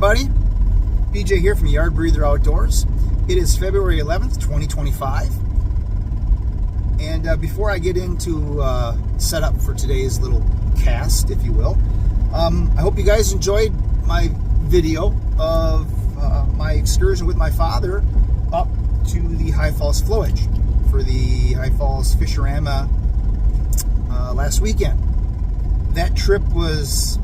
everybody. BJ here from Yard Breather Outdoors. It is February 11th, 2025. And before I get into setup for today's little cast, if you will, I hope you guys enjoyed my video of my excursion with my father up to the High Falls Flowage for the High Falls Fisherama last weekend. That trip was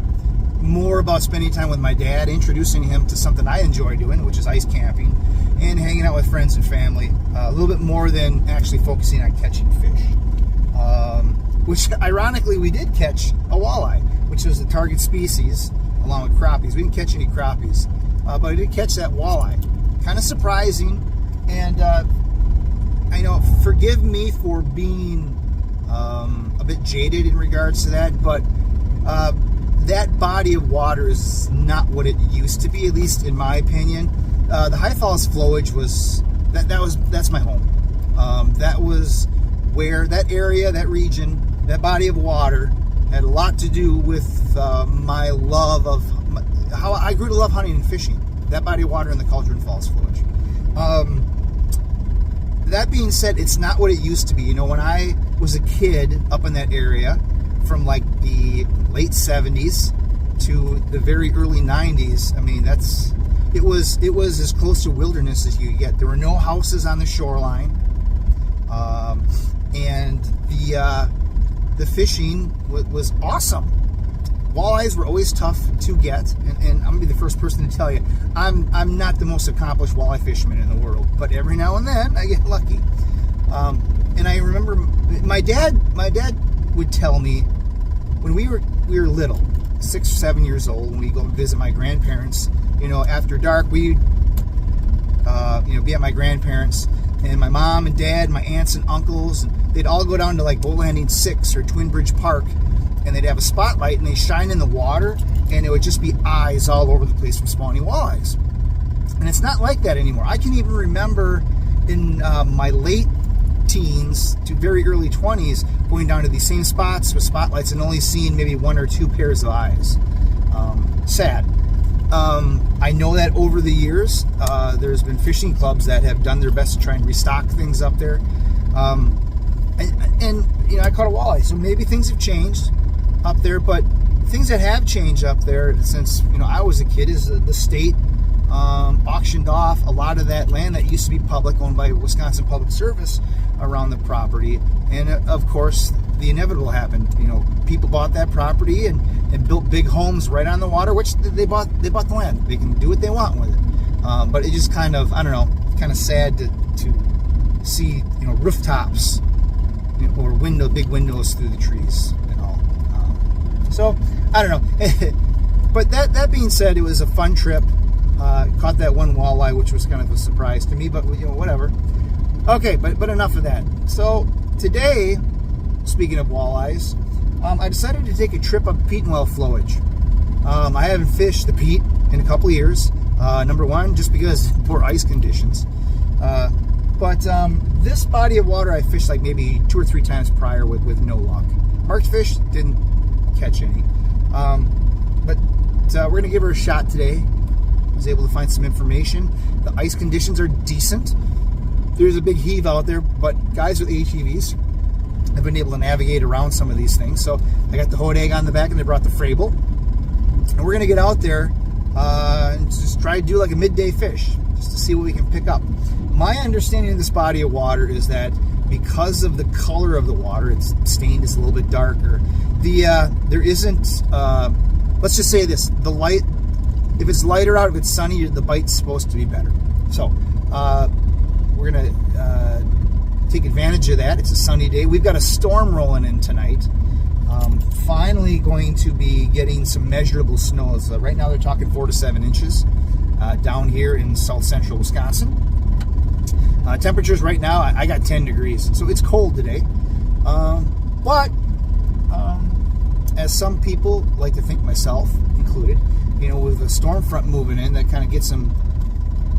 more about spending time with my dad, introducing him to something I enjoy doing, which is ice camping, and hanging out with friends and family, a little bit more than actually focusing on catching fish. Which, ironically, we did catch a walleye, which was the target species, along with crappies. We didn't catch any crappies, but I did catch that walleye. Kind of surprising, and I know, forgive me for being a bit jaded in regards to that, but that body of water is not what it used to be, at least in my opinion. The High Falls Flowage was that's my home. That was where that area, that region, that body of water had a lot to do with my love of how I grew to love hunting and fishing. That body of water in the Cauldron Falls Flowage. That being said, it's not what it used to be. You know, when I was a kid up in that area, from like the late 70s to the very early 90s, I mean, it was as close to wilderness as you get. There were no houses on the shoreline, and the fishing was awesome. Walleyes were always tough to get, and I'm gonna be the first person to tell you, I'm not the most accomplished walleye fisherman in the world, but every now and then I get lucky. And I remember my dad would tell me when we were little, 6 or 7 years old, when we go visit my grandparents, you know, after dark, we'd be at my grandparents, and my mom and dad, my aunts and uncles, and they'd all go down to like Boat Landing 6 or Twin Bridge Park, and they'd have a spotlight, and they shine in the water, and it would just be eyes all over the place from spawning walleyes. And it's not like that anymore. I can even remember in my late teens to very early 20s going down to these same spots with spotlights and only seeing maybe 1 or 2 pairs of eyes. Sad. I know that over the years there's been fishing clubs that have done their best to try and restock things up there, and you know, I caught a walleye, so maybe things have changed up there. But things that have changed up there since, you know, I was a kid is the state auctioned off a lot of that land that used to be public, owned by Wisconsin Public Service, around the property. And of course the inevitable happened. You know, people bought that property and built big homes right on the water, which they bought the land. They can do what they want with it. But it just kind of, I don't know, kind of sad to see, you know, rooftops, you know, or big windows through the trees and all. So I don't know. But that being said, it was a fun trip. Caught that one walleye, which was kind of a surprise to me, but you know, whatever. Okay, but enough of that. So today, speaking of walleyes, I decided to take a trip up Petenwell Flowage. I haven't fished the Pete in a couple of years. Number one, just because poor ice conditions. But this body of water I fished like maybe 2 or 3 times prior with no luck. Marked fish, didn't catch any. But we're gonna give her a shot today. I was able to find some information. The ice conditions are decent. There's a big heave out there, but guys with ATVs have been able to navigate around some of these things. So I got the Hodag on the back, and they brought the Frable. And we're gonna get out there and just try to do like a midday fish, just to see what we can pick up. My understanding of this body of water is that because of the color of the water, it's stained, it's a little bit darker. There isn't, let's just say this, the light, if it's lighter out, if it's sunny, the bite's supposed to be better. So we're gonna take advantage of that. It's a sunny day. We've got a storm rolling in tonight. Finally going to be getting some measurable snows. Right now they're talking 4 to 7 inches down here in south central Wisconsin. Temperatures right now, I got 10 degrees, so it's cold today. But as some people like to think, myself included, you know, with a storm front moving in, that kind of gets them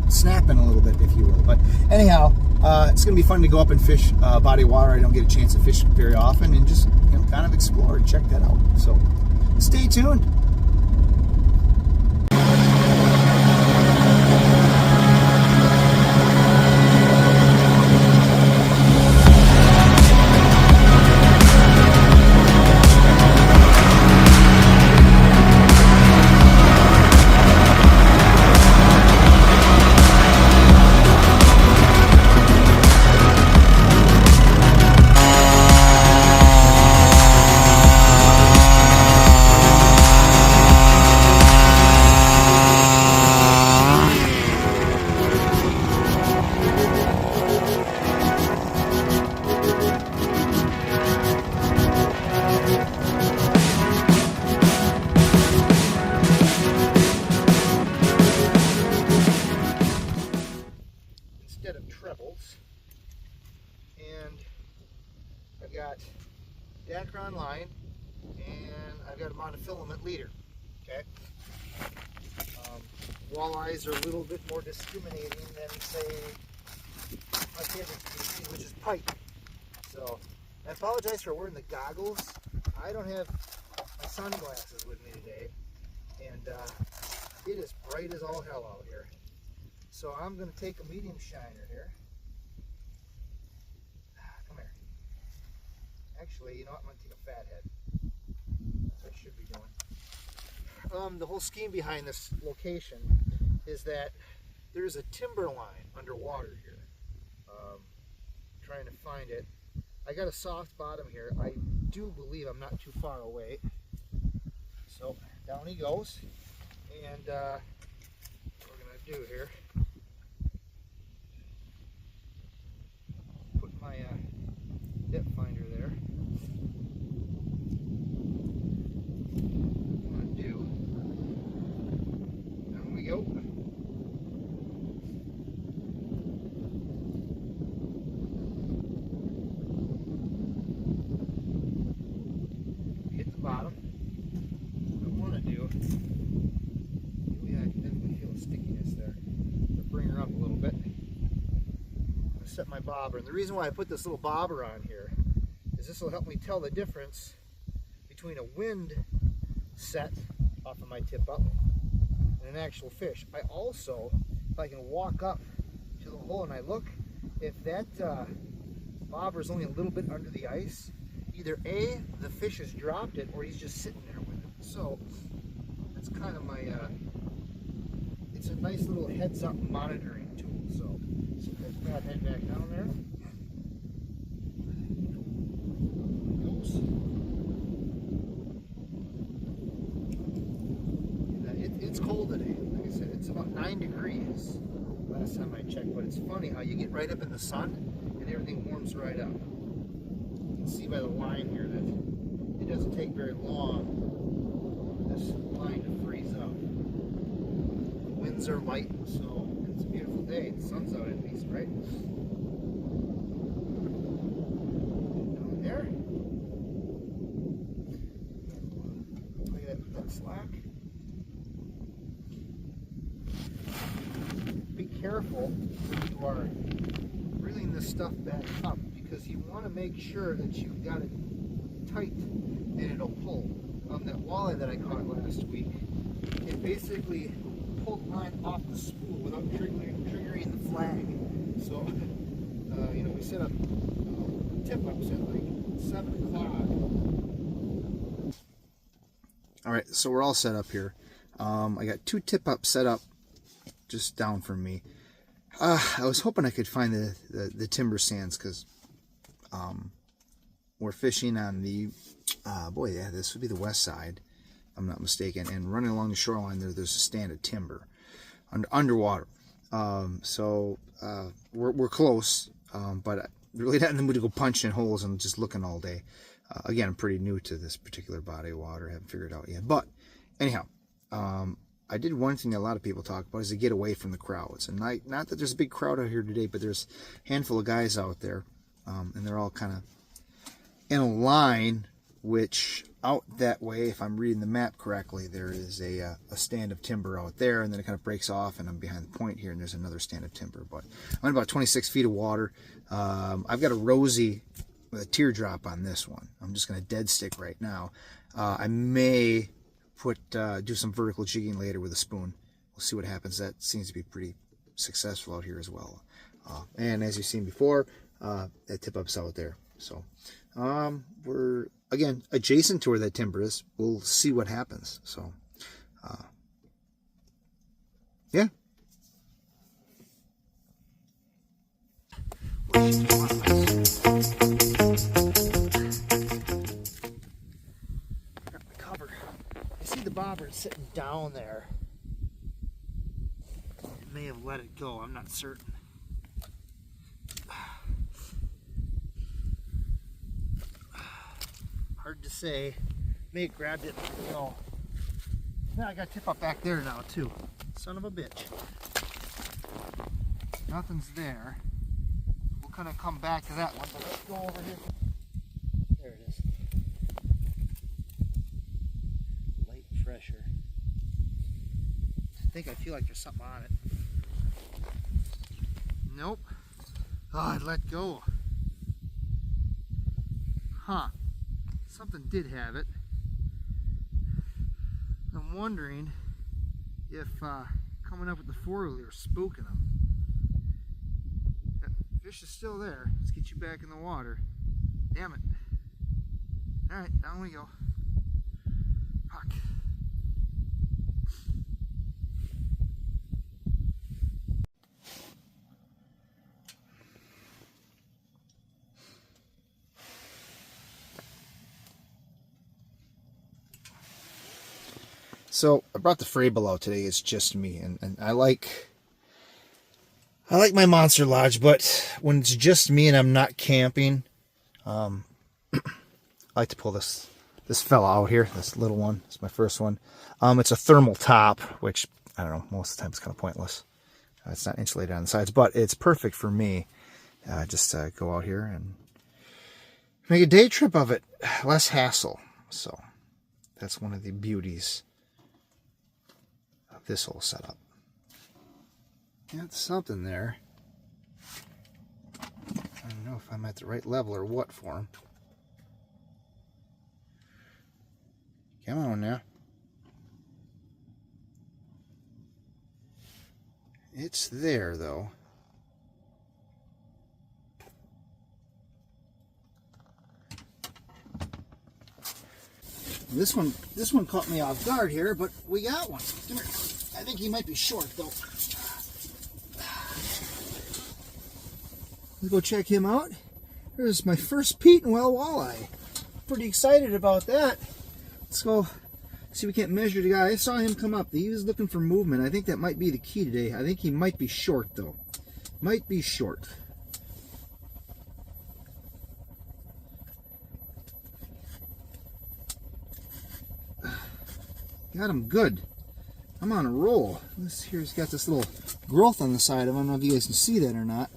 snapping a little bit, if you will. But anyhow, it's going to be fun to go up and fish a body of water I don't get a chance to fish very often, and just, you know, kind of explore and check that out. So stay tuned. instead of trebles. And I've got Dacron line, and I've got a monofilament leader. Okay. Walleyes are a little bit more discriminating than, say, my favorite species, which is pike. So I apologize for wearing the goggles. I don't have my sunglasses with me today, and it is bright as all hell out here. So I'm going to take a medium shiner here. Come here. Actually, you know what? I'm going to take a fat head. That's what I should be doing. The whole scheme behind this location is that there's a timber line underwater here. Trying to find it. I got a soft bottom here. I do believe I'm not too far away. So down he goes. And what we're going to do here, put my depth finder there. What I'm going to do, down we go. Hit the bottom. What I want to do, yeah, I can definitely feel the stickiness there. So bring her up a little bit. I'm going to set my bobber. And the reason why I put this little bobber on here is this will help me tell the difference between a wind set off of my tip up and an actual fish. I also, if I can walk up to the hole and I look, if that bobber is only a little bit under the ice, either A, the fish has dropped it, or he's just sitting there with it. So that's kind of my, it's a nice little heads up monitoring tool. So put that head back down there. It's cold today. Like I said, it's about 9 degrees last time I checked, but it's funny how you get right up in the sun and everything warms right up. You can see by the line here that it doesn't take very long for this line to freeze up. The winds are light, so it's a beautiful day. The sun's out at least, right? Down there. Look at that slack. Be careful when you are reeling this stuff back up, because you want to make sure that you've got it tight and it'll pull. That walleye that I caught last week, it basically pulled line off the spool without triggering the flag. So, you know, we set up tip-ups at like 7 o'clock. All right, so we're all set up here. I got 2 tip-ups set up just down from me. I was hoping I could find the timber sands, because we're fishing on the boy, yeah, this would be the west side, if I'm not mistaken, and running along the shoreline there's a stand of timber underwater. So we're close, but really not in the mood to go punching holes and just looking all day. Again, I'm pretty new to this particular body of water, haven't figured it out yet. But anyhow, I did one thing that a lot of people talk about, is to get away from the crowds. And not that there's a big crowd out here today, but there's a handful of guys out there, and they're all kind of in a line, which out that way, if I'm reading the map correctly, there is a stand of timber out there, and then it kind of breaks off, and I'm behind the point here, and there's another stand of timber. But I'm in about 26 feet of water. I've got a rosy with a teardrop on this one. I'm just going to dead stick right now. I may do some vertical jigging later with a spoon. We'll see what happens. That seems to be pretty successful out here as well. And as you've seen before, that tip up's out there. So we're, again, adjacent to where that timber is. We'll see what happens. So yeah. The bobber is sitting down there. It may have let it go, I'm not certain. Hard to say. May have grabbed it, you know. Now I got tip up back there now too. Son of a bitch. Nothing's there. We'll kind of come back to that one, but let's go over here. There it is. Light pressure. I feel like there's something on it. Nope. Oh, I let go. Huh. Something did have it. I'm wondering if coming up with the four-wheeler spooking them. That fish is still there. Let's get you back in the water. Damn it. Alright, down we go. Fuck. So I brought the fray below today. It's just me, and I like my Monster Lodge, but when it's just me and I'm not camping, I like to pull this fella out here. This little one. It's my first one. It's a thermal top, which I don't know. Most of the time it's kind of pointless. It's not insulated on the sides, but it's perfect for me. Just go out here and make a day trip of it. Less hassle. So that's one of the beauties this whole setup. Got something there. I don't know if I'm at the right level or what for him. Come on now. It's there though. This one caught me off guard here, but we got one. Come here. I think he might be short though. Let's go check him out. There's my first Petenwell walleye. Pretty excited about that. Let's go see if we can't measure the guy. I saw him come up. He was looking for movement. I think that might be the key today. I think he might be short though. Might be short. Got him good. I'm on a roll. This here's got this little growth on the side of him. I don't know if you guys can see that or not.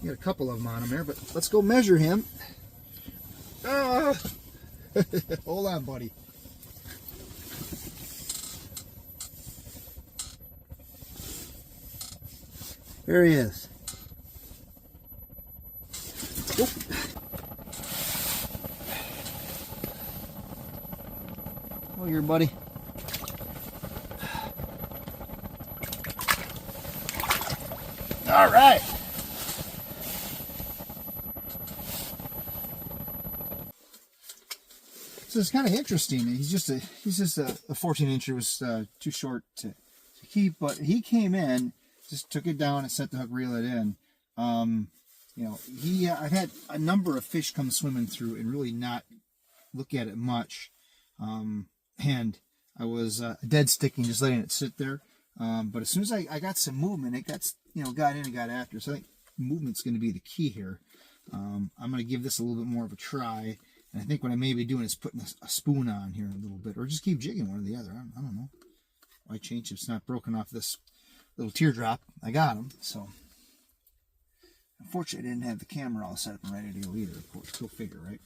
Got a couple of them on him there, but let's go measure him. Ah! Hold on, buddy. There he is. Oop. Oh, here, buddy. All right. So it's kind of interesting. He's just a 14-incher. Was too short to keep, but he came in, just took it down and set the hook, reel it in. You know, I've had a number of fish come swimming through and really not look at it much. And I was dead sticking, just letting it sit there. But as soon as I got some movement, it got got in and got after. So I think movement's going to be the key here. I'm going to give this a little bit more of a try. And I think what I may be doing is putting a spoon on here a little bit, or just keep jigging one or the other. I don't know. Why change if it's not broken off this little teardrop? I got him. So unfortunately, I didn't have the camera all set up and ready to go either. Of course, go figure, right?